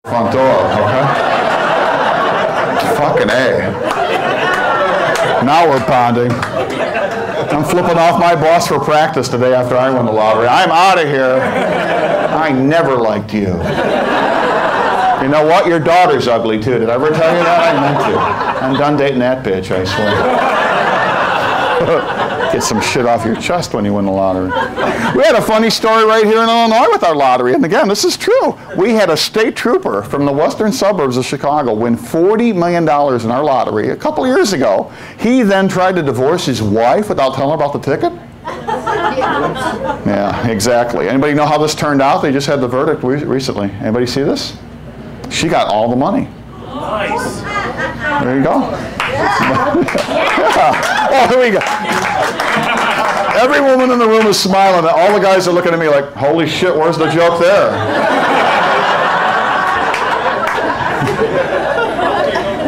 front door, okay? Fucking A. Now we're bonding. I'm flipping off my boss for practice the day after I win the lottery. I'm out of here. I never liked you. You know what? Your daughter's ugly too. Did I ever tell you that? I meant to. I'm done dating that bitch, I swear. Get some shit off your chest when you win the lottery. We had a funny story right here in Illinois with our lottery, and again, this is true. We had a state trooper from the western suburbs of Chicago win $40 million in our lottery a couple of years ago. He then tried to divorce his wife without telling her about the ticket. Yeah, exactly. Anybody know how this turned out? They just had the verdict recently. Anybody see this? She got all the money. Nice. There you go. Yeah. Oh, here we go. Every woman in the room is smiling. All the guys are looking at me like, holy shit, where's the joke there?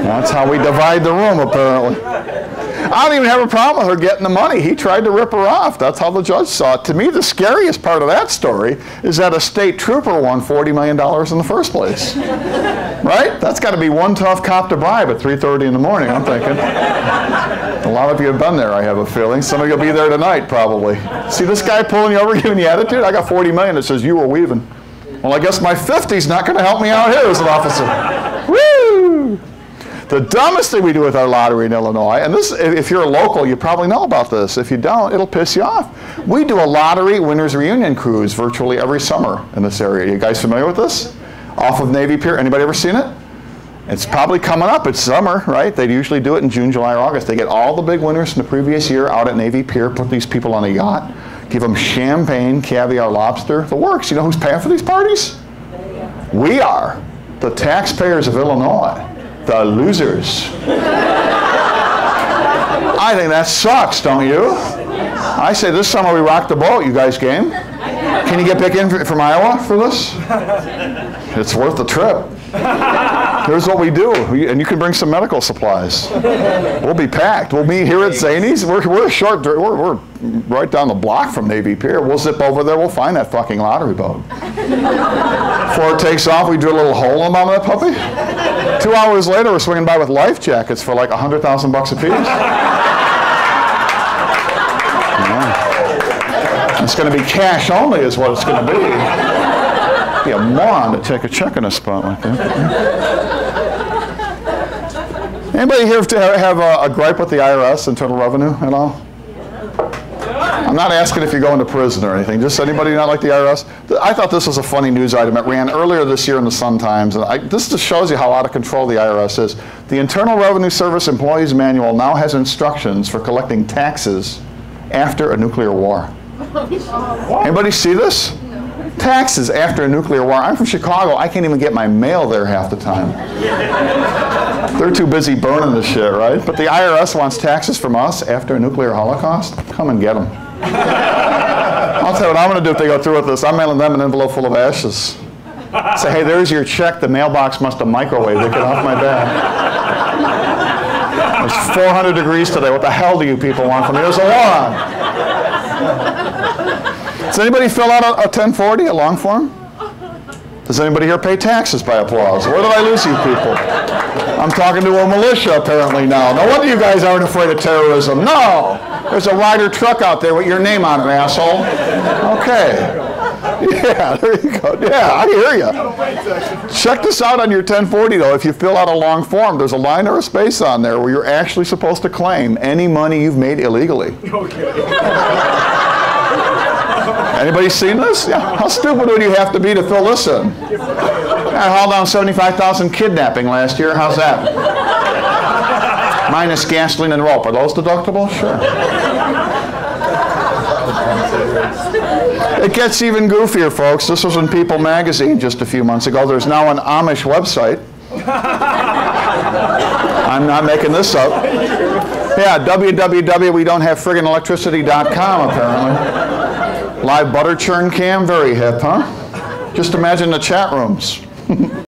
That's how we divide the room, apparently. I don't even have a problem with her getting the money. He tried to rip her off. That's how the judge saw it. To me, the scariest part of that story is that a state trooper won $40 million in the first place. Right? That's got to be one tough cop to bribe at 3:30 in the morning, I'm thinking. A lot of you have been there, I have a feeling. Some of you will be there tonight, probably. See this guy pulling you over, giving you attitude? I got $40 million that says you were weaving. Well, I guess my 50's not going to help me out here as an officer. Woo! The dumbest thing we do with our lottery in Illinois, and this, if you're a local, you probably know about this. If you don't, it'll piss you off. We do a lottery winners reunion cruise virtually every summer in this area. You guys familiar with this? Off of Navy Pier. Anybody ever seen it? It's probably coming up. It's summer, right? They usually do it in June, July, or August. They get all the big winners from the previous year out at Navy Pier, put these people on a yacht, give them champagne, caviar, lobster, the works. You know who's paying for these parties? We are. The taxpayers of Illinois. The losers. I think that sucks, don't you? I say this summer we rock the boat. You guys game? Can you get back in from Iowa for this? It's worth the trip. Here's what we do, and you can bring some medical supplies. We'll be packed. We'll be here at Zanies. We're short. We're right down the block from Navy Pier. We'll zip over there. We'll find that fucking lottery boat. Before it takes off, we drill a little hole in the bottom of that puppy. 2 hours later, we're swinging by with life jackets for like $100,000 a piece. It's going to be cash only is what it's going to be. Be a moron to take a check in a spot like that. Anybody here have a gripe with the IRS, Internal Revenue, at all? I'm not asking if you're going to prison or anything. Just anybody not like the IRS? I thought this was a funny news item. It ran earlier this year in the Sun-Times. And this just shows you how out of control the IRS is. The Internal Revenue Service Employees Manual now has instructions for collecting taxes after a nuclear war. Anybody see this? Taxes after a nuclear war. I'm from Chicago. I can't even get my mail there half the time. They're too busy burning the shit, right? But the IRS wants taxes from us after a nuclear holocaust. Come and get them. I'll tell you what I'm going to do if they go through with this. I'm mailing them an envelope full of ashes. Say, hey, there's your check. The mailbox must have microwaved it. Get off my back. It's 400 degrees today. What the hell do you people want from me? There's a war on. Does anybody fill out a 1040, a long form? Does anybody here pay taxes by applause? Where did I lose you people? I'm talking to a militia apparently now. No wonder you guys aren't afraid of terrorism. No! There's a Ryder truck out there with your name on it, asshole. Okay. Yeah, there you go. Yeah, I hear you. Check this out on your 1040 though. If you fill out a long form, there's a line or a space on there where you're actually supposed to claim any money you've made illegally. Anybody seen this? Yeah. How stupid would you have to be to fill this in? I hauled down 75,000 kidnapping last year. How's that? Minus gasoline and rope. Are those deductible? Sure. It gets even goofier, folks. This was in People magazine just a few months ago. There's now an Amish website. I'm not making this up. Yeah, www.wedon'thavefrigginelectricity.com apparently. Live butter churn cam, very hip, huh? Just imagine the chat rooms.